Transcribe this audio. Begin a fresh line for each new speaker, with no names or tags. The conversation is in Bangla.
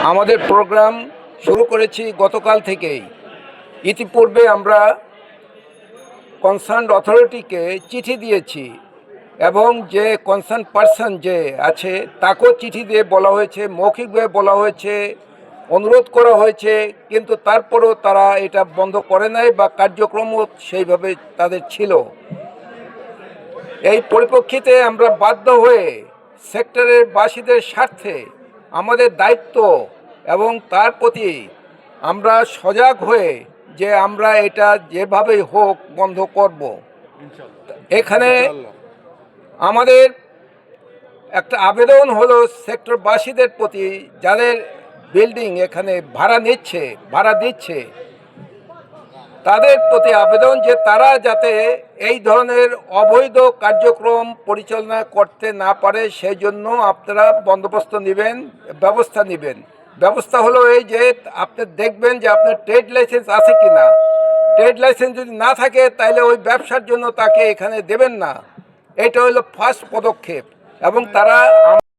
আমাদের প্রোগ্রাম শুরু করেছি গতকাল থেকেই। ইতিপূর্বে আমরা কনসার্ন অথরিটিকে চিঠি দিয়েছি এবং যে কনসার্ন পারসন যে আছে তাকেও চিঠি দিয়ে বলা হয়েছে, মৌখিকভাবে বলা হয়েছে, অনুরোধ করা হয়েছে, কিন্তু তারপরেও তারা এটা বন্ধ করে নাই বা কার্যক্রমও সেইভাবে তাদের ছিল। এই পরিপ্রেক্ষিতে আমরা বাধ্য হয়ে সেক্টরের বাসীদের স্বার্থে আমাদের দায়িত্ব এবং তার প্রতি আমরা সজাগ হয়ে যে আমরা এটা যেভাবেই হোক বন্ধ করব। এখানে আমাদের একটা আবেদন হলো সেক্টরবাসীদের প্রতি, যাদের বিল্ডিং এখানে ভাড়া দিচ্ছে তাদের প্রতি আবেদন যে তারা যাতে এই ধরনের অবৈধ কার্যক্রম পরিচালনা করতে না পারে সেই জন্য আপনারা বন্দোবস্ত নেবেন, ব্যবস্থা নেবেন। ব্যবস্থা হলো এই যে আপনি দেখবেন যে আপনার ট্রেড লাইসেন্স আছে কি না। ট্রেড লাইসেন্স যদি না থাকে তাহলে ওই ব্যবসার জন্য তাকে এখানে দেবেন না। এটা হলো ফার্স্ট পদক্ষেপ। এবং তারা